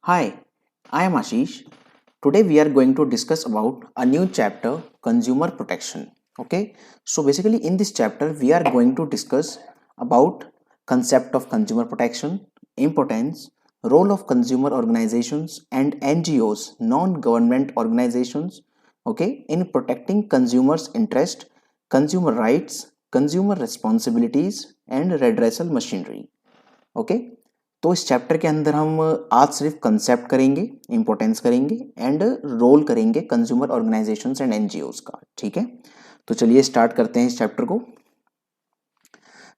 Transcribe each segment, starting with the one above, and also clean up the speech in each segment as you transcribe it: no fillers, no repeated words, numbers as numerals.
Hi, I am Ashish. Today we are going to discuss about a new chapter, consumer protection. Okay, so basically in this chapter we are going to discuss about concept of consumer protection, importance, role of consumer organizations and NGOs, non-government organizations, okay, in protecting consumers' interest, consumer rights, consumer responsibilities and redressal machinery. Okay, तो इस chapter के अंदर हम आज सिर्फ concept करेंगे, importance करेंगे and role करेंगे कंज्यूमर ऑर्गेनाइजेशंस एंड एनजीओज का। ठीक है, तो चलिए स्टार्ट करते हैं इस चैप्टर को।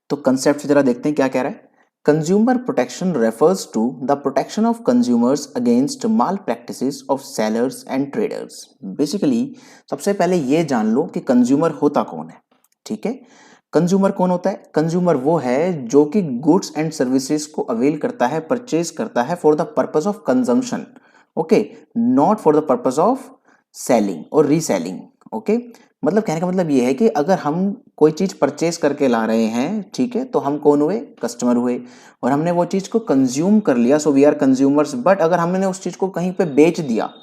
तो कंसेप्ट से जरा देखते हैं क्या कह रहा है। Consumer protection refers to the protection of consumers against malpractices of sellers and traders. Basically सबसे पहले ये जान लो कि कंज्यूमर होता कौन है। ठीक है, कंज्यूमर कौन होता है? कंज्यूमर वो है जो कि गुड्स एंड सर्विसेज को अवेल करता है, परचेज करता है for the purpose of consumption, okay, not for the purpose of selling और रीसेलिंग। ओके, मतलब कहने का मतलब ये है कि अगर हम कोई चीज परचेज करके ला रहे हैं, ठीक है, तो हम कौन हुए? कस्टमर हुए, और हमने वो चीज को कंज्यूम कर लिया, so we are consumers. But अगर हमने उस चीज को कहीं पे बेच दिया,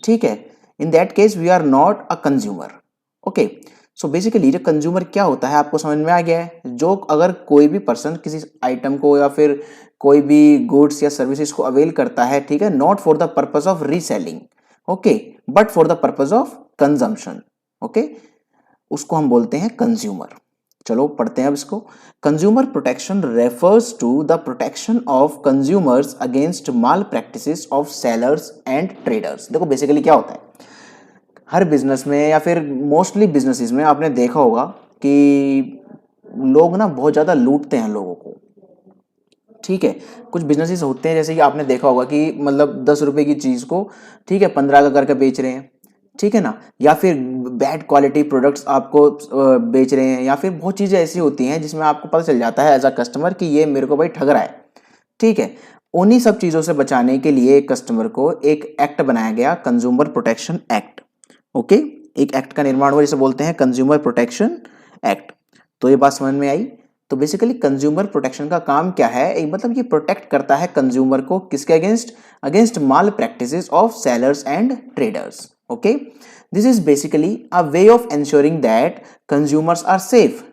ठीक है, in that case we are not a consumer. Okay, so basically जो कंज्यूमर क्या होता है आपको समझ में आ गया है। जो अगर कोई भी पर्सन किसी आइटम को या फिर कोई भी गुड्स या सर्विसेज को अवेल करता है, ठीक है, not for the purpose of reselling, okay, but for the purpose of consumption, okay, उसको हम बोलते हैं कंज्यूमर। चलो पढ़ते हैं अब इसको। Consumer protection refers to the protection of consumers against malpractices of sellers and traders. देखो बेसिकली क्या होता है, हर बिजनेस में या फिर मोस्टली बिजनेसेस में आपने देखा होगा कि लोग ना बहुत ज़्यादा लूटते हैं लोगों को। ठीक है, कुछ बिजनेसेस होते हैं जैसे कि आपने देखा होगा कि मतलब 10 रुपए की चीज़ को, ठीक है, 15 का करके बेच रहे हैं। ठीक है ना, या फिर बैड क्वालिटी प्रोडक्ट्स आपको बेच रहे हैं, या फिर बहुत चीज़ें ऐसी होती हैं जिसमें आपको पता चल जाता है एज अ कस्टमर कि ये मेरे को भाई ठग रहा है। ठीक है, उन्हीं सब चीज़ों से बचाने के लिए कस्टमर को एक एक्ट बनाया गया, कंज्यूमर प्रोटेक्शन एक्ट। ओके, एक एक्ट का निर्माण हुआ जिसे बोलते हैं कंज्यूमर प्रोटेक्शन एक्ट। तो ये बात समझ में आई। तो बेसिकली कंज्यूमर प्रोटेक्शन का काम क्या है, एक मतलब ये प्रोटेक्ट करता है कंज्यूमर को किसके against? Against malpractices of sellers and traders. Okay, this is basically a way of ensuring that consumers are safe.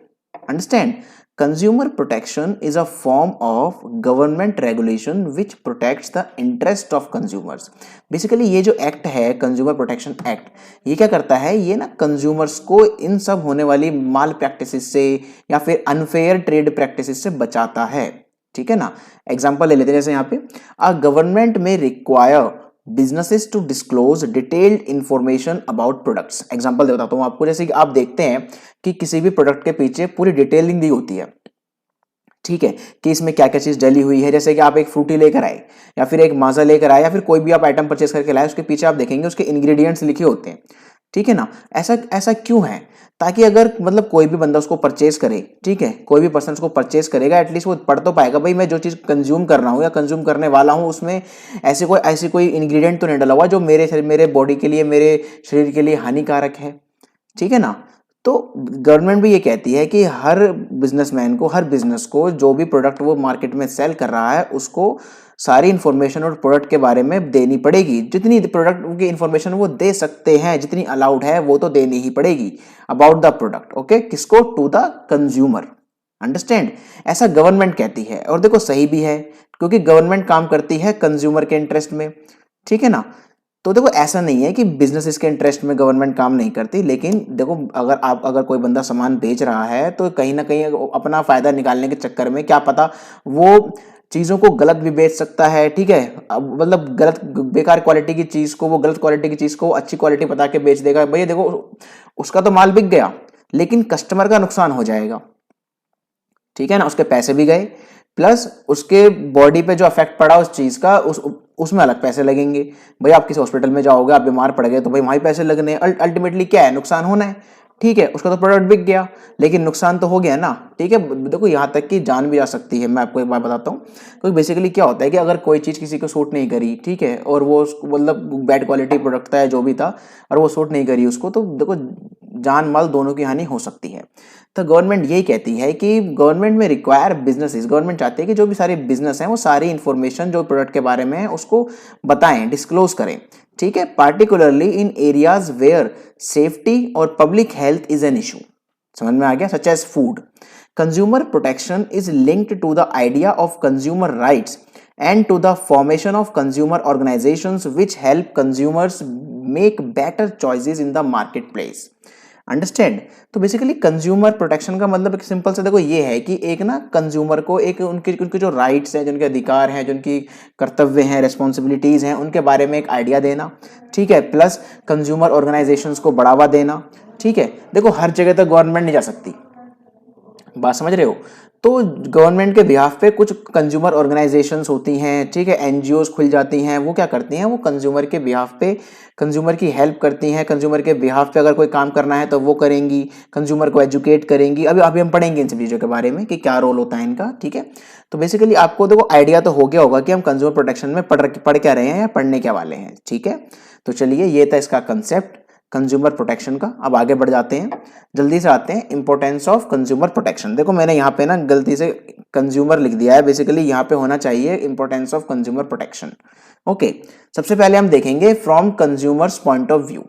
Understand? Consumer protection is a form of government regulation which protects the interest of consumers. Basically ये जो act है consumer protection act, ये क्या करता है, ये ना consumers को इन सब होने वाली माल प्रैक्टिसेस से या फिर अनफेयर ट्रेड प्रैक्टिसेस से बचाता है। ठीक है ना, एग्जांपल ले लेते हैं, जैसे यहाँ पे a government may require businesses to disclose detailed information about products. Example बताता हूँ आपको, जैसे कि आप देखते हैं कि किसी भी प्रोडक्ट के पीछे पूरी डिटेलिंग दी होती है। ठीक है, कि इसमें क्या क्या चीज डली हुई है। जैसे कि आप एक फ्रूटी लेकर आए या फिर एक माजा लेकर आए या फिर कोई भी आप आइटम परचेस करके लाए, उसके पीछे आप देखेंगे उसके इंग्रेडिएंट्स लिखे होते हैं। ठीक है ना, ऐसा ऐसा क्यों है? ताकि अगर मतलब कोई भी बंदा उसको परचेज करे, ठीक है, कोई भी पर्सन उसको परचेज करेगा, एटलीस्ट वो पढ़ तो पाएगा भाई मैं जो चीज कंज्यूम कर रहा हूँ या कंज्यूम करने वाला हूँ उसमें ऐसी कोई इंग्रेडिएंट तो नहीं डला हुआ जो मेरे बॉडी के लिए, मेरे शरीर के लिए हानिकारक है। ठीक है ना, तो गवर्नमेंट भी ये कहती है कि हर बिजनेसमैन को, हर बिजनेस को जो भी प्रोडक्ट वो मार्केट में सेल कर रहा है उसको सारी इंफॉर्मेशन और प्रोडक्ट के बारे में देनी पड़ेगी। जितनी प्रोडक्ट की इंफॉर्मेशन वो दे सकते हैं, जितनी अलाउड है वो तो देनी ही पड़ेगी अबाउट द प्रोडक्ट। ओके, किसको? To the consumer. अंडरस्टैंड? ऐसा गवर्नमेंट कहती है, और देखो सही भी है क्योंकि गवर्नमेंट काम करती है कंज्यूमर के इंटरेस्ट में। ठीक है ना, तो देखो ऐसा नहीं है कि बिजनेस के इंटरेस्ट में गवर्नमेंट काम नहीं करती, लेकिन देखो अगर कोई बंदा सामान बेच रहा है तो कहीं ना कहीं अपना फायदा निकालने के चक्कर में क्या पता वो चीजों को गलत भी बेच सकता है। ठीक है, मतलब गलत बेकार क्वालिटी की चीज को, वो गलत क्वालिटी की चीज को अच्छी क्वालिटी बता के बेच देगा। भैया देखो उसका तो माल बिक गया लेकिन कस्टमर का नुकसान हो जाएगा। ठीक है ना, उसके पैसे भी गए प्लस उसके बॉडी पे जो इफेक्ट पड़ा उस चीज का, उसमें अलग पैसे लगेंगे। भाई आप किसी हॉस्पिटल में जाओगे, आप बीमार पड़ गए तो भाई वहां पैसे लगने, अल्टीमेटली क्या है, नुकसान होना है। ठीक है, उसका तो प्रोडक्ट बिक गया, लेकिन नुकसान तो हो गया ना। ठीक है, देखो यहाँ तक कि जान भी जा सकती है। मैं आपको एक बात बताता हूँ, क्योंकि बेसिकली क्या होता है कि अगर कोई चीज़ किसी को सूट नहीं करी, ठीक है, और वो मतलब बैड क्वालिटी प्रोडक्ट था या जो भी था, और वो सूट नहीं करी उसको, तो देखो जान माल दोनों की हानि हो सकती है। तो गवर्नमेंट यही कहती है कि government may require businesses, government चाहती है कि जो भी सारे बिजनेस हैं वो सारी इंफॉर्मेशन जो प्रोडक्ट के बारे में है उसको बताएं, डिस्क्लोज करें। ठीक है, particularly in areas where safety और public health is an issue. समझ में आ गया? Such as food. Consumer protection is linked to the idea of consumer rights and to the formation of consumer organizations which help consumers make better choices in the marketplace. Understand? तो basically consumer protection का मतलब एक simple सा देखो ये है कि एक ना कंज्यूमर को एक उनके जो राइट्स हैं, जो उनके अधिकार हैं, जो उनकी कर्तव्य हैं, रिस्पॉन्सिबिलिटीज हैं, उनके बारे में एक आइडिया देना। ठीक है, प्लस कंज्यूमर ऑर्गेनाइजेशंस को बढ़ावा देना। ठीक है, देखो हर जगह तक गवर्नमेंट नहीं जा सकती, बात समझ रहे हो? तो गवर्नमेंट के बिहाफ पे कुछ कंज्यूमर ऑर्गेनाइजेशंस होती हैं, ठीक है, एनजीओज खुल जाती हैं। वो क्या करती हैं, वो कंज्यूमर के बिहाफ पे कंज्यूमर की हेल्प करती हैं। कंज्यूमर के बिहाफ पे अगर कोई काम करना है तो वो करेंगी, कंज्यूमर को एजुकेट करेंगी। अभी हम पढ़ेंगे इन सब चीज़ों के बारे में कि क्या रोल होता है इनका। ठीक है, तो बेसिकली आपको देखो आइडिया तो हो गया होगा कि हम कंज्यूमर प्रोटेक्शन में पढ़ क्या रहे हैं या पढ़ने क्या वाले हैं। ठीक है, तो चलिए ये था इसका कंसेप्ट कंज्यूमर प्रोटेक्शन का। अब आगे बढ़ जाते हैं, जल्दी से आते हैं इंपॉर्टेंस ऑफ कंज्यूमर प्रोटेक्शन। देखो मैंने यहाँ पे ना गलती से कंज्यूमर लिख दिया है, बेसिकली यहाँ पे होना चाहिए importance of consumer protection. Okay, सबसे पहले हम देखेंगे from consumers point of view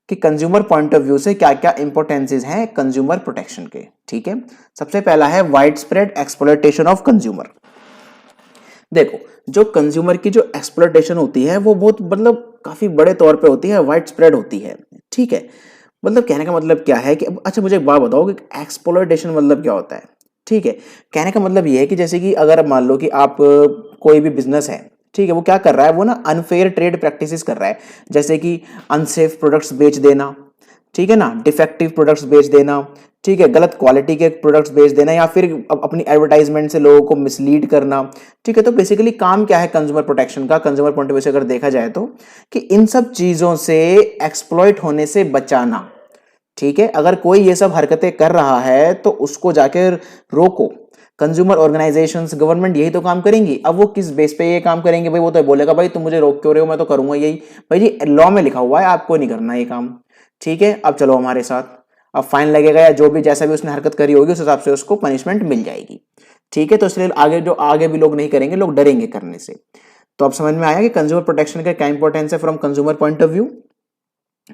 कि कंज्यूमर पॉइंट ऑफ व्यू से क्या क्या इंपॉर्टेंसेस हैं कंज्यूमर प्रोटेक्शन के। ठीक है, सबसे पहला है wide spread exploitation of consumer. देखो जो कंज्यूमर की जो एक्सप्लॉयटेशन होती है वो बहुत मतलब काफी बड़े तौर पे होती है, वाइड स्प्रेड होती है। ठीक है, मतलब कहने का मतलब क्या है कि अच्छा मुझे एक बात बताओ कि एक्सप्लॉयटेशन मतलब क्या होता है। ठीक है, कहने का मतलब ये है कि जैसे कि अगर मान लो कि आप कोई भी बिजनेस है, ठीक है, वो क्या कर रहा है, वो ना अनफेयर ट्रेड प्रैक्टिसेस कर रहा है, जैसे कि अनसेफ प्रोडक्ट्स बेच देना, ठीक है ना, डिफेक्टिव प्रोडक्ट्स बेच देना, ठीक है, गलत क्वालिटी के प्रोडक्ट्स बेच देना, या फिर अपनी एडवर्टाइजमेंट से लोगों को मिसलीड करना। ठीक है, तो बेसिकली काम क्या है कंज्यूमर प्रोटेक्शन का, कंज्यूमर पॉइंट ऑफ व्यू से अगर देखा जाए तो कि इन सब चीजों से एक्सप्लॉइट होने से बचाना। ठीक है, अगर कोई ये सब हरकतें कर रहा है तो उसको जाकर रोको। कंज्यूमर ऑर्गेनाइजेशंस, गवर्नमेंट यही तो काम करेंगी। अब वो किस बेस पे ये काम करेंगे भाई, वो तो बोलेगा भाई तुम मुझे रोक क्यों रहे हो, मैं तो करूंगा यही। भाई जी लॉ में लिखा हुआ है आपको नहीं करना ये काम। ठीक है, अब चलो हमारे साथ, अब फाइन लगेगा या जो भी जैसा भी उसने हरकत करी होगी उस हिसाब से उसको पनिशमेंट मिल जाएगी। ठीक है, तो इसलिए आगे भी लोग नहीं करेंगे, लोग डरेंगे करने से। तो अब समझ में आया कि कंज्यूमर प्रोटेक्शन का क्या इंपॉर्टेंस है from consumer point of view.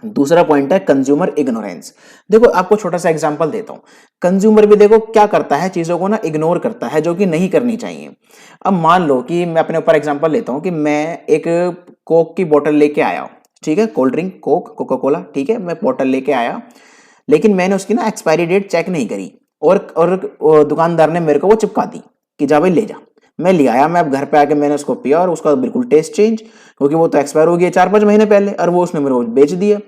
दूसरा पॉइंट है कंज्यूमर इग्नोरेंस। देखो आपको छोटा सा एग्जांपल देता हूं, कंज्यूमर भी देखो क्या करता है, चीजों को ना इग्नोर करता है जो कि नहीं करनी चाहिए। अब मान लो कि मैं अपने ऊपर एग्जांपल लेता हूं कि मैं एक कोक की बोतल लेके आया, ठीक है, cold drink Coke Coca Cola, ठीक है, मैं बोतल लेके आया, लेकिन मैंने उसकी ना एक्सपायरी डेट चेक नहीं करी और दुकानदार ने मेरे को वो चिपका दी कि जा भाई ले जा। मैं ले आया, मैं अब घर पे आके मैंने उसको पिया और उसका बिल्कुल टेस्ट चेंज, क्योंकि वो तो एक्सपायर हो गया 4-5 महीने पहले और वो उसने मेरे को बेच दिया।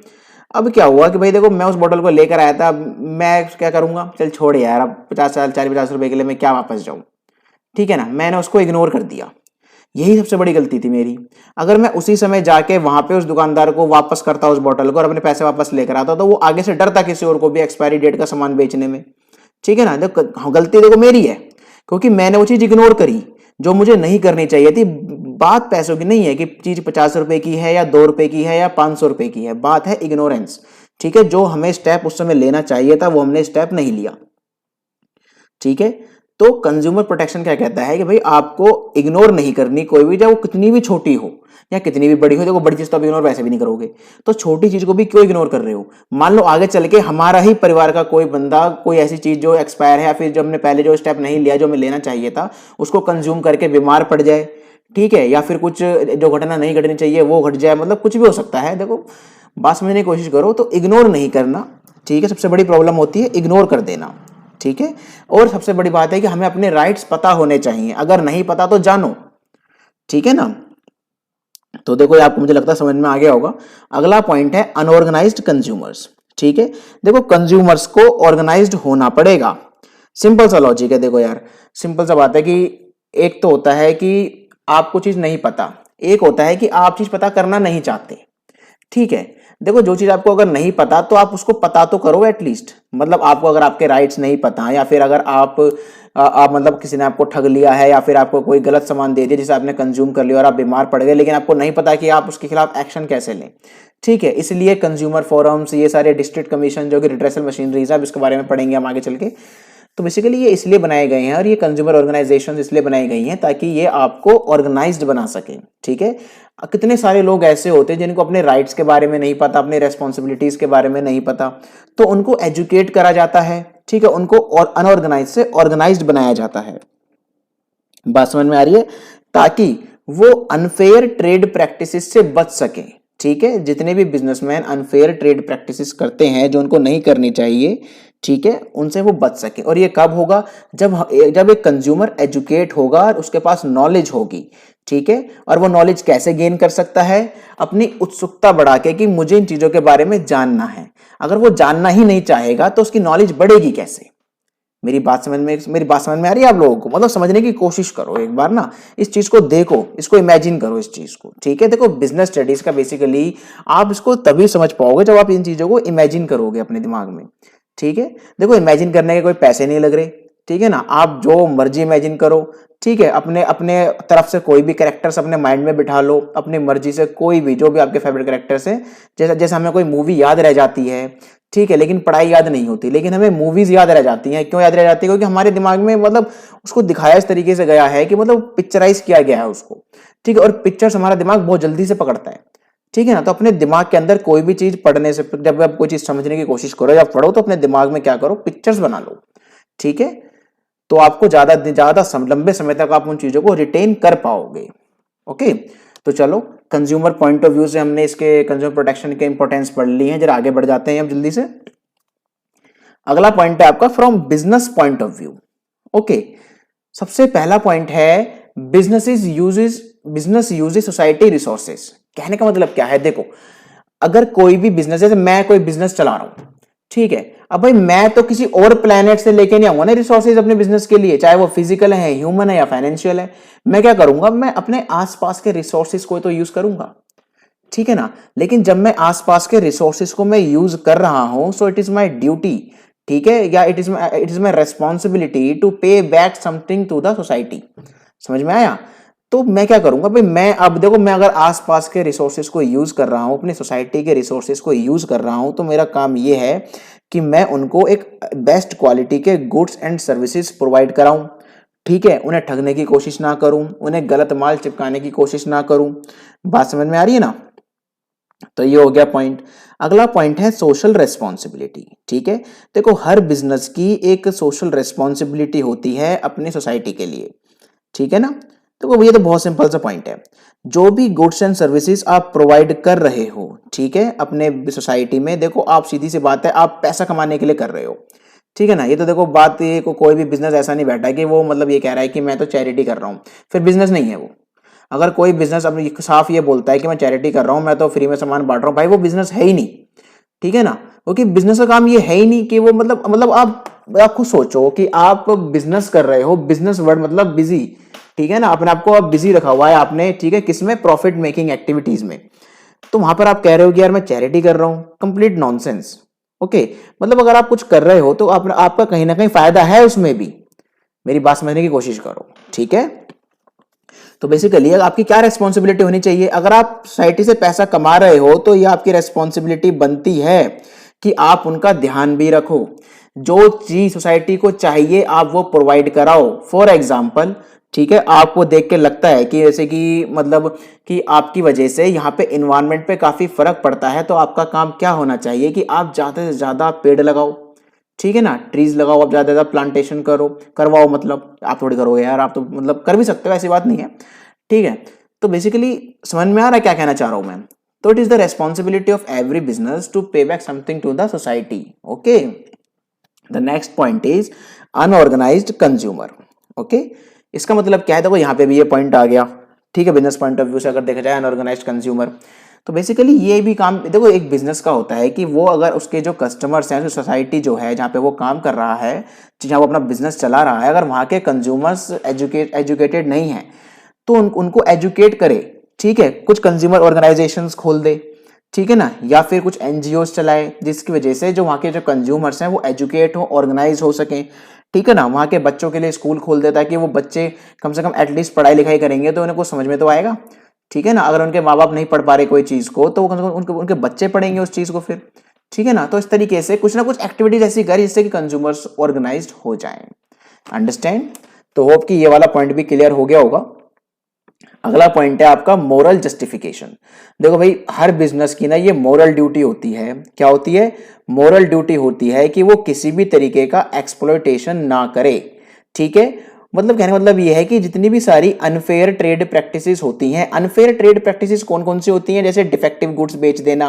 अब क्या हुआ कि भाई देखो मैं उस बोतल को लेकर आया था, मैं क्या करूंगा, चल छोड़ यार, अब 50 रुपए के लिए मैं क्या वापस जाऊं। ठीक है ना, मैंने उसको इग्नोर कर दिया, यही सबसे बड़ी गलती थी मेरी। अगर मैं उसी समय जाके वहां पे उस दुकानदार को वापस करता उस बोतल को और अपने पैसे वापस लेकर आता तो वो आगे से डरता किसी और को भी एक्सपायरी डेट का सामान बेचने में। ठीक है ना, देखो गलती देखो मेरी है क्योंकि मैंने वो चीज इग्नोर करी जो मुझे नहीं करनी चाहिए थी। बात पैसों की नहीं है कि चीज 50 रुपए की है या 2 रुपए की है या 500 रुपए की है, बात है इग्नोरेंस। ठीक है, जो हमें स्टेप उस समय लेना चाहिए था वो हमने स्टेप नहीं लिया। ठीक है, तो कंज्यूमर प्रोटेक्शन क्या कहता है कि भाई आपको इग्नोर नहीं करनी कोई भी, चाहे वो कितनी भी छोटी हो या कितनी भी बड़ी हो। देखो बड़ी चीज तो आप इग्नोर वैसे भी नहीं करोगे, तो छोटी चीज को भी क्यों इग्नोर कर रहे हो। मान लो आगे चल के हमारा ही परिवार का कोई बंदा कोई ऐसी चीज जो एक्सपायर है या फिर जो हमने पहले जो स्टेप नहीं लिया जो हमें लेना चाहिए था उसको कंज्यूम करके बीमार पड़ जाए, ठीक है, या फिर कुछ जो घटना नहीं घटनी चाहिए वो घट जाए, मतलब कुछ भी हो सकता है। देखो बात समझने की कोशिश करो, तो इग्नोर नहीं करना। ठीक है, सबसे बड़ी प्रॉब्लम होती है इग्नोर कर देना। ठीक है, और सबसे बड़ी बात है कि हमें अपने राइट्स पता होने चाहिए, अगर नहीं पता तो जानो। ठीक है ना, तो देखो आपको मुझे लगता है समझ में आ गया होगा। अगला पॉइंट है अनऑर्गेनाइज्ड कंज्यूमर्स। ठीक है, देखो कंज्यूमर्स को ऑर्गेनाइज्ड होना पड़ेगा। सिंपल सा लॉजिक है, देखो यार सिंपल सा बात है कि एक तो होता है कि आपको चीज नहीं पता, एक होता है कि आप चीज पता करना नहीं चाहते। ठीक है, देखो जो चीज आपको अगर नहीं पता तो आप उसको पता तो करो एटलीस्ट। मतलब आपको अगर आपके राइट्स नहीं पता, या फिर अगर आप मतलब किसी ने आपको ठग लिया है, या फिर आपको कोई गलत सामान दे दिया जिसे आपने कंज्यूम कर लिया और आप बीमार पड़ गए, लेकिन आपको नहीं पता कि आप उसके खिलाफ एक्शन कैसे लें, ठीक है। इसलिए कंज्यूमर फोरम्स, ये सारे डिस्ट्रिक्ट कमीशन जो कि रिड्रेसल मशीनरीज है, अब इसके बारे में पढ़ेंगे हम आगे चल के। तो बेसिकली ये इसलिए बनाए गए हैं, और ये कंज्यूमर ऑर्गेनाइजेशन इसलिए बनाई गई हैं ताकि ये आपको ऑर्गेनाइज्ड बना सके, ठीक है। कितने सारे लोग ऐसे होते हैं जिनको अपने राइट्स के बारे में नहीं पता, अपने रेस्पॉन्सिबिलिटीज के बारे में नहीं पता, तो उनको एजुकेट करा जाता है, ठीक है। उनको और अनऑर्गेनाइज से ऑर्गेनाइज्ड बनाया जाता है। बात समझ में आ रही है? ताकि वो अनफेयर ट्रेड प्रैक्टिसेस से बच सके, ठीक है। जितने भी बिजनेसमैन अनफेयर ट्रेड प्रैक्टिसेस करते हैं जो उनको नहीं करनी चाहिए, ठीक है, उनसे वो बच सके। और ये कब होगा? जब एक कंज्यूमर एजुकेट होगा और उसके पास नॉलेज होगी, ठीक है। और वो नॉलेज कैसे गेन कर सकता है? अपनी उत्सुकता बढ़ा के कि मुझे इन चीजों के बारे में जानना है। अगर वो जानना ही नहीं चाहेगा तो उसकी नॉलेज बढ़ेगी कैसे? मेरी बात समझ में आ रही है आप लोगों को? मतलब समझने की कोशिश करो एक बार ना, इस चीज को देखो, इसको इमेजिन करो इस चीज को, ठीक है। देखो बिजनेस स्टडीज का बेसिकली आप इसको तभी समझ पाओगे जब आप इन चीजों को इमेजिन करोगे अपने दिमाग में, ठीक है। देखो इमेजिन करने के कोई पैसे नहीं लग रहे, ठीक है ना। आप जो मर्जी इमेजिन करो, ठीक है। अपने अपने तरफ से कोई भी कैरेक्टर्स अपने माइंड में बिठा लो, अपनी मर्जी से कोई भी, जो भी आपके फेवरेट कैरेक्टर्स है। जैसा जैसे हमें कोई मूवी याद रह जाती है, ठीक है, लेकिन पढ़ाई याद नहीं होती, लेकिन हमें मूवीज याद रह जाती हैं। क्यों याद रह जाती है? क्योंकि हमारे दिमाग में मतलब उसको दिखाया इस तरीके से गया है कि मतलब पिक्चराइज किया गया है उसको, ठीक है। और पिक्चर्स हमारा दिमाग बहुत जल्दी से पकड़ता है, ठीक है ना। तो अपने दिमाग के अंदर कोई भी चीज पढ़ने से, जब आप कोई चीज समझने की कोशिश करो या पढ़ो, तो अपने दिमाग में क्या करो? पिक्चर्स बना लो, ठीक है। तो आपको ज्यादा लंबे समय तक आप उन चीजों को रिटेन कर पाओगे। ओके, तो चलो कंज्यूमर पॉइंट ऑफ व्यू से हमने इसके कंज्यूमर प्रोटेक्शन के इंपॉर्टेंस पढ़ ली है। जरा आगे बढ़ जाते हैं हम जल्दी से। अगला पॉइंट है आपका from business point of view. Okay, सबसे पहला पॉइंट है बिजनेस यूजेस सोसाइटी रिसोर्सेस। कहने का मतलब क्या है? देखो अगर कोई भी बिजनेस, जैसे मैं कोई बिजनेस चला रहा हूं, ठीक है। अब भाई मैं तो किसी और प्लेनेट से लेके नहीं आऊंगा ना रिसोर्सेज अपने बिजनेस के लिए, चाहे वो फिजिकल है, ह्यूमन है या फाइनेंशियल है। मैं क्या करूंगा? मैं अपने आसपास के रिसोर्सेज को तो यूज करूंगा, ठीक है ना। लेकिन जब मैं आसपास के रिसोर्सेज को मैं यूज कर रहा हूं, so it is my duty, ठीक है, या it is my responsibility to pay back something to the society. समझ में आया? तो मैं क्या करूंगा भाई? मैं अब देखो, मैं अगर आसपास के रिसोर्सेज को यूज कर रहा हूं, अपनी सोसाइटी के रिसोर्सेज को यूज कर रहा हूं, तो मेरा काम यह है कि मैं उनको एक बेस्ट क्वालिटी के गुड्स एंड सर्विसेज प्रोवाइड कराऊं, ठीक है। उन्हें ठगने की कोशिश ना करूं, उन्हें गलत माल चिपकाने की कोशिश ना करूं। बात समझ में आ रही है ना? तो ये हो गया पॉइंट। अगला पॉइंट है सोशल रेस्पॉन्सिबिलिटी, ठीक है। देखो हर बिजनेस की एक सोशल रेस्पॉन्सिबिलिटी होती है अपनी सोसाइटी के लिए, ठीक है ना। तो ये तो बहुत सिंपल सा पॉइंट है। जो भी गुड्स एंड सर्विसेज आप प्रोवाइड कर रहे हो, ठीक है, अपने सोसाइटी में, देखो आप सीधी सी बात है, आप पैसा कमाने के लिए कर रहे हो, ठीक है ना। ये तो देखो बात, ये कोई भी बिजनेस ऐसा नहीं बैठा है कि वो मतलब ये कह रहा है कि मैं तो चैरिटी कर रहा हूँ, फिर बिजनेस नहीं है वो। अगर कोई बिजनेस अपनी साफ ये बोलता है कि मैं चैरिटी कर रहा हूँ, मैं तो फ्री में सामान बांट रहा हूँ, भाई वो बिजनेस है ही नहीं, ठीक है ना। क्योंकि बिजनेस का काम ये है ही नहीं कि वो मतलब आप खुद सोचो कि आप बिजनेस कर रहे हो, बिजनेस वर्ड मतलब बिजी, ठीक है ना। अपने आपको आप बिजी रखा हुआ है आपने, ठीक है, किसमें? प्रॉफिट मेकिंग एक्टिविटीज में। तो वहां पर आप कह रहे हो कि यार मैं चैरिटी कर रहा हूं, कंप्लीट नॉनसेंस। ओके, मतलब अगर आप कुछ कर रहे हो तो आपका कहीं ना कहीं फायदा है उसमें भी। मेरी बात समझने की कोशिश करो, ठीक है। तो बेसिकली आपकी क्या रेस्पॉन्सिबिलिटी होनी चाहिए? अगर आप सोसाइटी से पैसा कमा रहे हो तो ये आपकी रेस्पॉन्सिबिलिटी बनती है कि आप उनका ध्यान भी रखो। जो चीज सोसाइटी को चाहिए आप वो प्रोवाइड कराओ। फॉर एग्जाम्पल, ठीक है, आपको देख के लगता है कि जैसे कि मतलब कि आपकी वजह से यहाँ पे इन्वायरमेंट पे काफी फर्क पड़ता है, तो आपका काम क्या होना चाहिए कि आप ज्यादा से ज्यादा पेड़ लगाओ, ठीक है ना। ट्रीज लगाओ, आप ज्यादा ज्यादा प्लांटेशन करवाओ। मतलब आप थोड़ी करोगे यार, आप तो मतलब कर भी सकते हो, ऐसी बात नहीं है, ठीक है। तो बेसिकली समझ में आ रहा है क्या कहना चाह रहा हूं मैं? तो it is the responsibility of every business to pay back something to the society. Okay, the next point is unorganized consumer. Okay, इसका मतलब क्या है? देखो यहाँ पे भी ये पॉइंट आ गया, ठीक है। बिजनेस पॉइंट ऑफ व्यू से अगर देखा जाए अनऑर्गेनाइज्ड कंज्यूमर, तो बेसिकली ये भी काम देखो एक बिजनेस का होता है कि वो अगर उसके जो कस्टमर्स हैं, सोसाइटी जो है जहाँ पे वो काम कर रहा है, जहाँ वो अपना बिजनेस चला रहा है, अगर वहाँ के कंज्यूमर्स एजुकेटेड नहीं है तो उनको एजुकेट करे, ठीक है। कुछ कंज्यूमर ऑर्गेनाइजेशंस खोल दे, ठीक है ना, या फिर कुछ एनजीओस चलाए जिसकी वजह से जो वहाँ के जो कंज्यूमर्स हैं वो एजुकेट हो, ऑर्गेनाइज हो सकें। ठीक है ना, वहाँ के बच्चों के लिए स्कूल खोल देता है कि वो बच्चे कम से कम एटलीस्ट पढ़ाई लिखाई करेंगे तो उन्हें कुछ समझ में तो आएगा। ठीक है ना, अगर उनके माँ बाप नहीं पढ़ पा रहे कोई चीज़ को तो कम से कम उनके बच्चे पढ़ेंगे उस चीज़ को फिर। ठीक है ना, तो इस तरीके से कुछ ना कुछ एक्टिविटीज ऐसी करें जिससे कि कंज्यूमर्स ऑर्गेनाइज्ड हो जाएं। अंडरस्टैंड? तो होप कि ये वाला पॉइंट भी क्लियर हो गया होगा। अगला पॉइंट है आपका मोरल जस्टिफिकेशन। देखो भाई, हर बिजनेस की ना ये मोरल ड्यूटी होती है। क्या होती है? मोरल ड्यूटी होती है कि वो किसी भी तरीके का एक्सप्लॉयटेशन ना करे। ठीक है, मतलब कहने का मतलब ये है कि जितनी भी सारी अनफेयर ट्रेड प्रैक्टिसेस होती हैं, अनफेयर ट्रेड प्रैक्टिसेस कौन कौन सी होती हैं? जैसे डिफेक्टिव गुड्स बेच देना,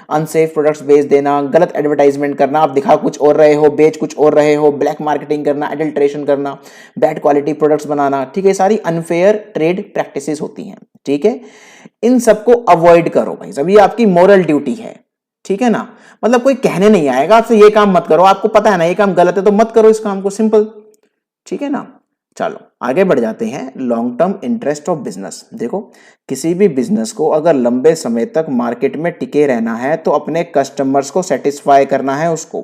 अनसेफ प्रोडक्ट्स बेच देना, गलत एडवर्टाइजमेंट करना, आप दिखा कुछ और रहे हो बेच कुछ और रहे हो, ब्लैक मार्केटिंग करना, एडल्ट्रेशन करना, बैड क्वालिटी प्रोडक्ट्स बनाना। ठीक है, सारी अनफेयर ट्रेड प्रैक्टिसेस होती हैं। ठीक है, इन सबको अवॉइड करो भाई सब, ये आपकी मोरल ड्यूटी है। ठीक है ना, मतलब कोई कहने नहीं आएगा आपसे ये काम मत करो, आपको पता है ना ये काम गलत है तो मत करो इस काम को, सिंपल। ठीक है ना, चलो आगे बढ़ जाते हैं। Long term interest of business. देखो, किसी भी बिजनेस को अगर लंबे समय तक मार्केट में टिके रहना है तो अपने कस्टमर्स को सेटिस्फाई करना है उसको।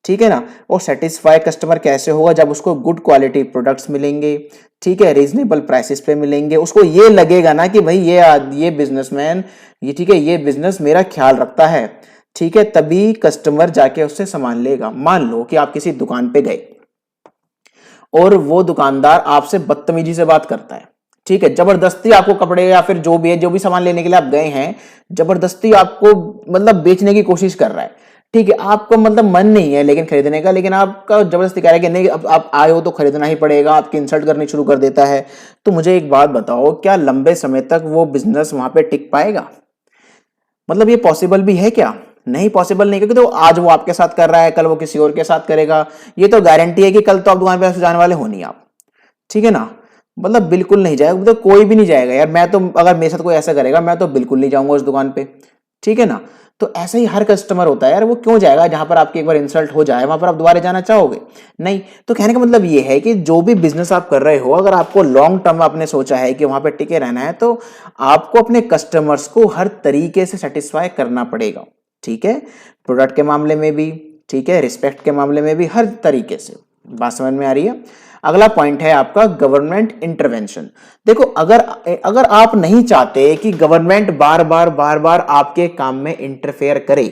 ठीक है ना, और सेटिस्फाई कस्टमर कैसे होगा? जब उसको गुड क्वालिटी प्रोडक्ट्स मिलेंगे, ठीक है, रीजनेबल प्राइसेस पे मिलेंगे, उसको ये लगेगा ना कि भाई ये बिजनेसमैन, ये ठीक है, ये बिजनेस मेरा ख्याल रखता है। ठीक है, तभी कस्टमर जाके उससे सामान लेगा। मान लो कि आप किसी दुकान पे गए और वो दुकानदार आपसे बदतमीजी से बात करता है। ठीक है, जबरदस्ती आपको कपड़े या फिर जो भी है, जो भी सामान लेने के लिए आप गए हैं, जबरदस्ती आपको मतलब बेचने की कोशिश कर रहा है। ठीक है, आपको मतलब मन नहीं है लेकिन खरीदने का, लेकिन आपका जबरदस्ती कह रहा है कि नहीं अब आप आए हो तो खरीदना ही पड़ेगा, आपकी इंसल्ट करनी शुरू कर देता है। तो मुझे एक बात बताओ, क्या लंबे समय तक वो बिजनेस वहां पे टिक पाएगा? मतलब ये पॉसिबल भी है क्या? नहीं, पॉसिबल नहीं, क्योंकि तो आज वो आपके साथ कर रहा है, कल वो किसी और के साथ करेगा। ये तो गारंटी है कि कल तो आप दुकान पे जाने वाले हो नहीं आप। ठीक है ना, मतलब बिल्कुल नहीं जाएगा, मतलब कोई भी नहीं जाएगा यार। मैं तो, अगर मेरे साथ कोई ऐसा करेगा मैं तो बिल्कुल नहीं जाऊंगा उस दुकान पे। ठीक है ना, तो ऐसा ही हर कस्टमर होता है यार। वो क्यों जाएगा जहां पर आपकी एक बार इंसल्ट हो जाए, वहां पर आप दोबारा जाना चाहोगे? नहीं। तो कहने का मतलब ये है कि जो भी बिजनेस आप कर रहे हो, अगर आपको लॉन्ग टर्म आपने सोचा है कि वहां पर टिके रहना है, तो आपको अपने कस्टमर्स को हर तरीके से सेटिस्फाई करना पड़ेगा। ठीक है, प्रोडक्ट के मामले में भी, ठीक है, रिस्पेक्ट के मामले में भी, हर तरीके से। बात समझ में आ रही है? अगला पॉइंट है आपका गवर्नमेंट इंटरवेंशन। देखो, अगर अगर आप नहीं चाहते कि गवर्नमेंट बार बार आपके काम में इंटरफेयर करे,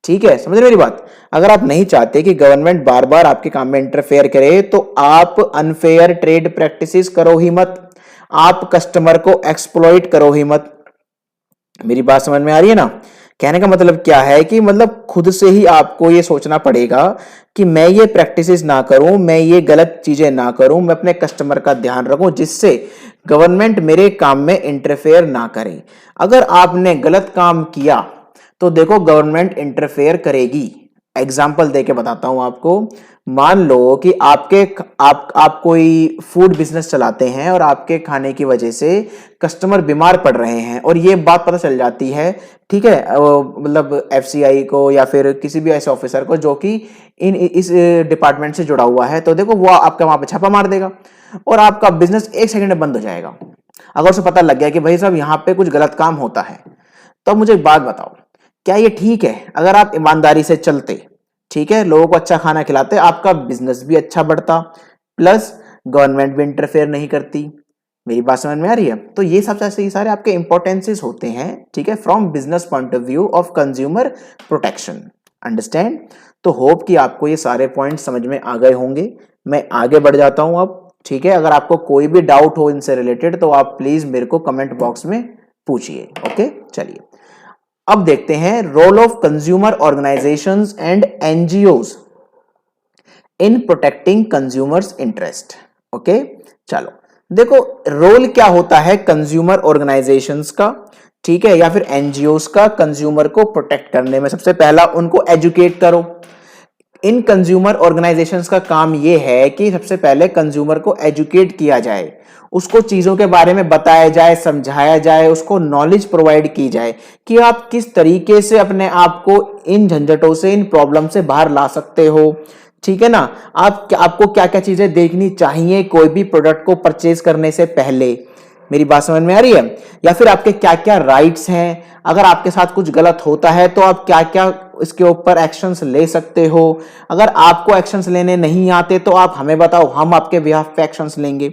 ठीक है, समझ रहे मेरी बात? अगर आप नहीं चाहते कि गवर्नमेंट बार बार आपके काम में इंटरफेयर करे, तो आप अनफेयर ट्रेड प्रैक्टिसेस करो ही मत, आप कस्टमर को एक्सप्लॉइट करो ही मत। मेरी बात समझ में आ रही है ना? कहने का मतलब क्या है कि मतलब खुद से ही आपको ये सोचना पड़ेगा कि मैं ये प्रैक्टिसेस ना करूं, मैं ये गलत चीजें ना करूं, मैं अपने कस्टमर का ध्यान रखूं, जिससे गवर्नमेंट मेरे काम में इंटरफेयर ना करे। अगर आपने गलत काम किया तो देखो गवर्नमेंट इंटरफेयर करेगी। एग्जाम्पल देके बताता हूं आपको। मान लो कि आप कोई फूड बिजनेस चलाते हैं और आपके खाने की वजह से कस्टमर बीमार पड़ रहे हैं और ये बात पता चल जाती है, ठीक है, मतलब एफसीआई को या फिर किसी भी ऐसे ऑफिसर को जो कि इस डिपार्टमेंट से जुड़ा हुआ है, तो देखो वो आपका वहां पे छापा मार देगा और आपका बिजनेस एक सेकंड में बंद हो जाएगा। अगर उसे पता लग गया कि भाई साहब यहाँ पे कुछ गलत काम होता है, तो मुझे एक बात बताओ, क्या ये ठीक है? अगर आप ईमानदारी से चलते, ठीक है, लोगों को अच्छा खाना खिलाते, आपका बिजनेस भी अच्छा बढ़ता, प्लस गवर्नमेंट भी इंटरफेयर नहीं करती। मेरी बात समझ में आ रही है? तो ये सब ये सारे आपके इंपॉर्टेंसेस होते हैं, ठीक है, from business point of view of consumer protection. Understand? तो होप कि आपको ये सारे पॉइंट समझ में आ गए होंगे। मैं आगे बढ़ जाता हूं अब, ठीक है। अगर आपको कोई भी डाउट हो इनसे रिलेटेड तो आप प्लीज मेरे को कमेंट बॉक्स में पूछिए। ओके, चलिए अब देखते हैं role of consumer organizations and NGOs in protecting consumers interest. Okay, चलो देखो रोल क्या होता है कंज्यूमर ऑर्गेनाइजेशंस का, ठीक है, या फिर एनजीओज का कंज्यूमर को प्रोटेक्ट करने में। सबसे पहला उनको एजुकेट करो। इन कंज्यूमर ऑर्गेनाइजेशंस का काम यह है कि सबसे पहले कंज्यूमर को एजुकेट किया जाए, उसको चीजों के बारे में बताया जाए, समझाया जाए, उसको नॉलेज प्रोवाइड की जाए कि आप किस तरीके से अपने आप को इन झंझटों से, इन प्रॉब्लम से बाहर ला सकते हो। ठीक है ना, आपको क्या क्या चीजें देखनी चाहिए कोई भी प्रोडक्ट को परचेज करने से पहले। मेरी बात समझ में आ रही है? या फिर आपके क्या क्या राइट्स हैं, अगर आपके साथ कुछ गलत होता है तो आप क्या क्या इसके ऊपर एक्शंस ले सकते हो, अगर आपको एक्शंस लेने नहीं आते तो आप हमें बताओ, हम आपके बिहाफ पे एक्शंस लेंगे।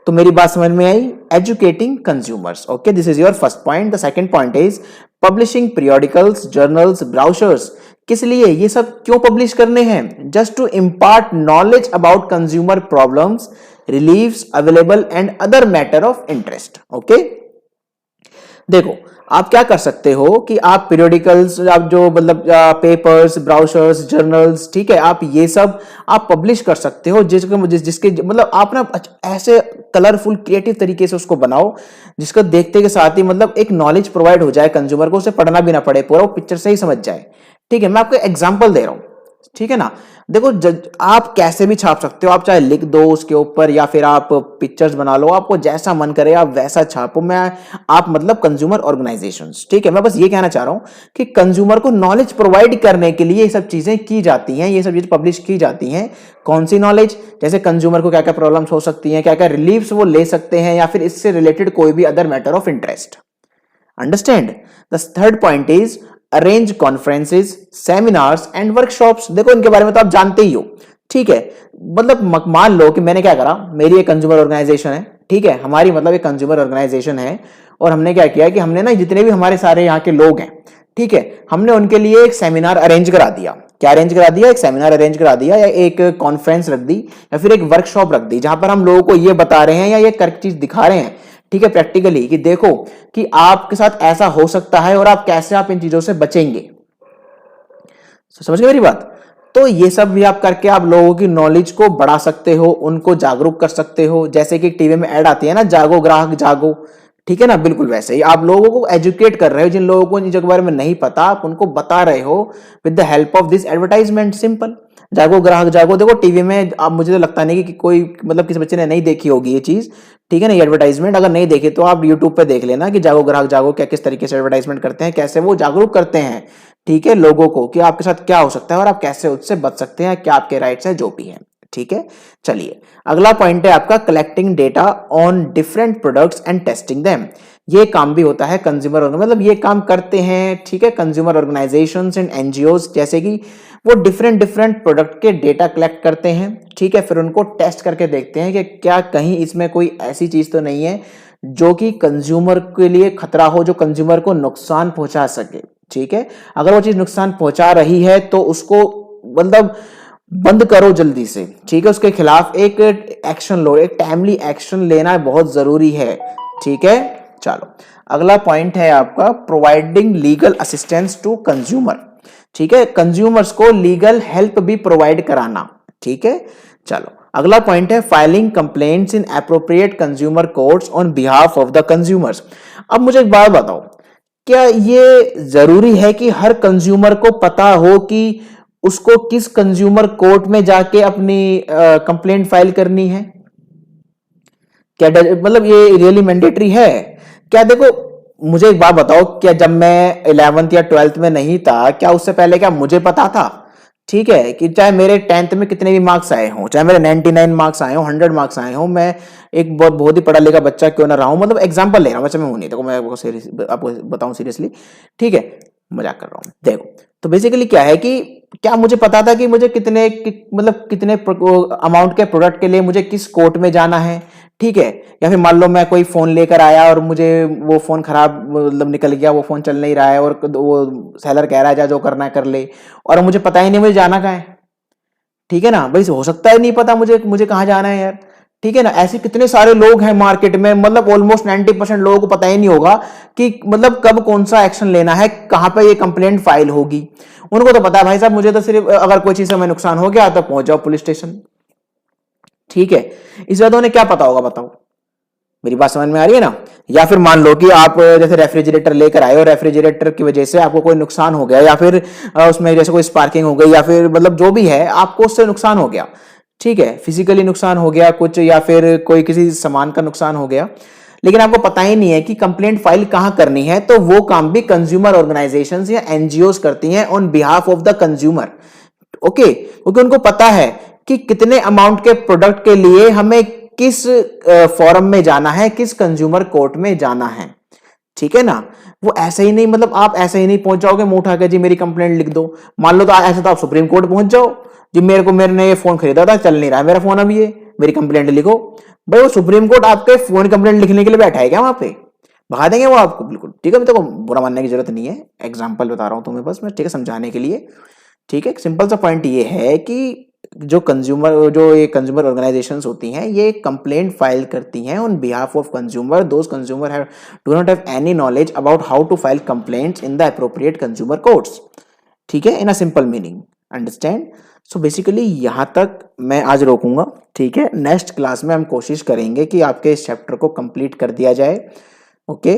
तो मेरी बात समझ में आई? Educating consumers. Okay, this is your first point. The second point is publishing periodicals, journals, brochures. किस लिए ये सब क्यों पब्लिश करने हैं? Just to impart knowledge about consumer problems, reliefs available and other matter of interest. Okay, देखो आप क्या कर सकते हो कि आप पीरियोडिकल्स, आप जो मतलब पेपर्स, ब्राउशर्स, जर्नल्स, ठीक है, आप ये सब आप पब्लिश कर सकते हो जिसके मतलब आप ना ऐसे कलरफुल क्रिएटिव तरीके से उसको बनाओ जिसको देखते के साथ ही मतलब एक नॉलेज प्रोवाइड हो जाए कंज्यूमर को, उसे पढ़ना भी ना पड़े, पूरा वो पिक्चर से ही समझ जाए। ठीक है, मैं आपको एग्जाम्पल दे रहा हूं, ठीक है ना। देखो आप कैसे भी छाप सकते हो, आप चाहे लिख दो उसके ऊपर या फिर आप पिक्चर्स बना लो, आपको जैसा मन करे आप वैसा छापो। मैं आप मतलब कंज्यूमर ऑर्गेनाइजेशंस, ठीक है, मैं बस ये कहना चाह रहा हूं कि कंज्यूमर को नॉलेज प्रोवाइड करने के लिए ये सब चीजें की जाती हैं, ये सब चीजें पब्लिश की जाती हैं। कौन सी नॉलेज? जैसे कंज्यूमर को क्या क्या प्रॉब्लम्स हो सकती हैं, क्या क्या रिलीफ्स वो ले सकते हैं, या फिर इससे रिलेटेड कोई भी other matter of interest. Understand? The third point is arrange conferences, seminars and workshops. देखो इनके बारे में तो आप जानते ही हो, ठीक है। मतलब मान लो कि मैंने क्या करा, मेरी एक कंज्यूमर ऑर्गेनाइजेशन है, ठीक है, हमारी मतलब एक कंज्यूमर ऑर्गेनाइजेशन है, और हमने क्या किया कि हमने ना जितने भी हमारे सारे यहाँ के लोग हैं, ठीक है, हमने उनके लिए एक सेमिनार अरेंज करा दिया। क्या अरेंज करा दिया? एक सेमिनार अरेंज करा दिया, या एक कॉन्फ्रेंस रख दी, या फिर एक वर्कशॉप रख दी, जहां पर हम लोगों को ये बता रहे हैं या ये कर चीज दिखा रहे हैं, ठीक है, प्रैक्टिकली, कि देखो कि आपके साथ ऐसा हो सकता है और आप कैसे आप इन चीजों से बचेंगे। समझ गए मेरी बात? तो ये सब भी आप करके आप लोगों की नॉलेज को बढ़ा सकते हो, उनको जागरूक कर सकते हो। जैसे कि टीवी में ऐड आती है ना, जागो ग्राहक जागो, ठीक है ना, बिल्कुल वैसे ही आप लोगों को एजुकेट कर रहे हो। जिन लोगों को इन चीजों के बारे में नहीं पता, आप उनको बता रहे हो with the help of this advertisement. Simple, जागो ग्राहक जागो। देखो टीवी में आप, मुझे तो लगता नहीं कि कोई मतलब किसी बच्चे ने नहीं देखी होगी ये चीज, ठीक है ना, ये एडवर्टाइजमेंट। अगर नहीं देखे तो आप यूट्यूब पे देख लेना कि जागो ग्राहक जागो क्या किस तरीके से एडवर्टाइजमेंट करते हैं, कैसे वो जागरूक करते हैं, ठीक है, लोगों को कि आपके साथ क्या हो सकता है और आप कैसे उससे बच सकते हैं, क्या आपके राइट्स है, जो भी है, ठीक है। चलिए अगला पॉइंट है आपका collecting data on different products and testing them. ये काम भी होता है कंज्यूमर, मतलब ये काम करते हैं, ठीक है, कंज्यूमर ऑर्गेनाइजेशंस एंड एनजीओज, जैसे कि वो डिफरेंट डिफरेंट प्रोडक्ट के डेटा कलेक्ट करते हैं, ठीक है, फिर उनको टेस्ट करके देखते हैं कि क्या कहीं इसमें कोई ऐसी चीज तो नहीं है जो कि कंज्यूमर के लिए खतरा हो, जो कंज्यूमर को नुकसान पहुंचा सके, ठीक है। अगर वो चीज नुकसान पहुंचा रही है तो उसको मतलब बंद करो जल्दी से, ठीक है, उसके खिलाफ एक एक्शन लो, एक टाइमली एक्शन लेना बहुत जरूरी है, ठीक है। चलो अगला पॉइंट है आपका providing legal assistance to consumer, ठीक है, कंज्यूमर्स को लीगल हेल्प भी प्रोवाइड कराना, ठीक है। चलो अगला पॉइंट है filing complaints in appropriate consumer courts on behalf of the consumers. अब मुझे एक बात बताओ, क्या ये जरूरी है कि हर कंज्यूमर को पता हो कि उसको किस कंज्यूमर कोर्ट में जाके अपनी कंप्लेंट फाइल करनी है? क्या मतलब ये रियली मैंडेटरी है क्या? देखो मुझे एक बात बताओ, क्या जब मैं 11th या 12th में नहीं था, क्या उससे पहले क्या मुझे पता था, ठीक है, कि चाहे मेरे 10th में कितने भी मार्क्स आए हों, चाहे मेरे 99 मार्क्स आए हों, 100 मार्क्स आए हों, मैं एक बहुत ही पढ़ा लिखा बच्चा क्यों ना रहा हूं, मतलब एग्जांपल ले रहा हूं, वैसे मैं हूं नहीं, देखो मैं आपको बताऊं सीरियसली, ठीक है, मजाक कर रहा हूं। देखो तो बेसिकली क्या है कि क्या मुझे पता था कि मुझे मतलब कितने अमाउंट के प्रोडक्ट के लिए मुझे किस कोर्ट में जाना है, ठीक है। या फिर मान लो मैं कोई फोन लेकर आया और मुझे वो फोन खराब मतलब निकल गया, वो फोन चल नहीं रहा है, और वो सेलर कह रहा है जा जो करना है कर ले, और मुझे पता ही नहीं मुझे जाना कहाँ है, ठीक है ना, भाई हो सकता है नहीं पता मुझे कहाँ जाना है यार, ठीक है ना। ऐसे कितने सारे लोग हैं मार्केट में, मतलब ऑलमोस्ट 90% लोगों को पता ही नहीं होगा कि मतलब कब कौन सा एक्शन लेना है, कहां पे ये कंप्लेंट फाइल होगी। उनको तो पता है भाई साहब, मुझे तो सिर्फ अगर कोई चीज में नुकसान हो गया तो पहुंच जाओ पुलिस स्टेशन, ठीक है। इस बात उन्हें क्या पता होगा बताओ? मेरी बात समझ में आ रही है ना? या फिर मान लो कि आप जैसे रेफ्रिजरेटर लेकर आए और रेफ्रिजरेटर की वजह से आपको कोई नुकसान हो गया, या फिर उसमें जैसे कोई स्पार्किंग हो गई, या फिर मतलब जो भी है आपको उससे नुकसान हो गया, ठीक है, फिजिकली नुकसान हो गया कुछ, या फिर कोई किसी सामान का नुकसान हो गया, लेकिन आपको पता ही नहीं है कि कंप्लेंट फाइल कहां करनी है, तो वो काम भी कंज्यूमर ऑर्गेनाइजेशंस या एनजीओज करती हैं on behalf of the consumer, okay, क्योंकि उनको पता है कि कितने अमाउंट के प्रोडक्ट के लिए हमें किस फॉरम में जाना है, किस कंज्यूमर कोर्ट में जाना है, ठीक है ना। वो ऐसे ही नहीं, मतलब आप ऐसे ही नहीं पहुंच जाओगे मुंह उठा के जी मेरी कंप्लेंट लिख दो। मान लो तो ऐसे तो आप सुप्रीम कोर्ट पहुंच जाओ जी, मेरे ने ये फोन खरीदा था, चल नहीं रहा है मेरा फोन, अब ये मेरी कंप्लेंट लिखो। भाई वो सुप्रीम कोर्ट आपके फोन कंप्लेंट लिखने के लिए बैठा है क्या? वहां पे भगा देंगे वो आपको, बिल्कुल। ठीक है, मैं तो बुरा मानने की जरूरत नहीं है, एग्जाम्पल बता रहा हूं तुम्हें बस मैं, ठीक है, समझाने के लिए। ठीक है, सिंपल सा पॉइंट ये है कि जो ये कंज्यूमर ऑर्गेनाइजेशंस होती हैं, ये कंप्लेंट फाइल करती हैं on behalf of consumer. Those consumer have do not have any knowledge about how to file complaints in the appropriate consumer courts. ठीक है, in a simple meaning, understand. So basically यहाँ तक मैं आज रोकूंगा। ठीक है, नेक्स्ट क्लास में हम कोशिश करेंगे कि आपके इस चैप्टर को कंप्लीट कर दिया जाए। ओके,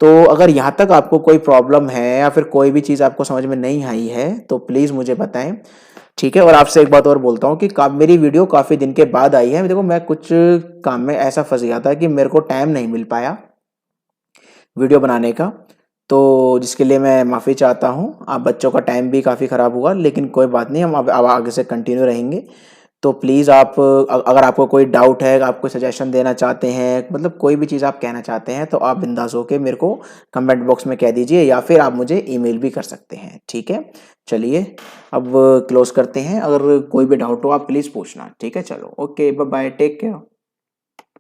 तो अगर यहाँ तक आपको कोई प्रॉब्लम है या फिर कोई भी चीज़ आपको समझ में नहीं आई है तो प्लीज़ मुझे बताएं। ठीक है, और आपसे एक बात और बोलता हूँ कि मेरी वीडियो काफ़ी दिन के बाद आई है। देखो मैं कुछ काम में ऐसा फंस गया था कि मेरे को टाइम नहीं मिल पाया वीडियो बनाने का, तो जिसके लिए मैं माफ़ी चाहता हूँ। आप बच्चों का टाइम भी काफ़ी ख़राब हुआ, लेकिन कोई बात नहीं, हम अब आगे से कंटिन्यू रहेंगे। तो प्लीज़ आप अगर आपको कोई डाउट है, आप कोई सजेशन देना चाहते हैं, मतलब कोई भी चीज़ आप कहना चाहते हैं, तो आप बिंदास होकर मेरे को कमेंट बॉक्स में कह दीजिए या फिर आप मुझे ईमेल भी कर सकते हैं। ठीक है, चलिए अब क्लोज करते हैं। अगर कोई भी डाउट हो आप प्लीज़ पूछना। ठीक है, चलो, okay, bye bye, take care.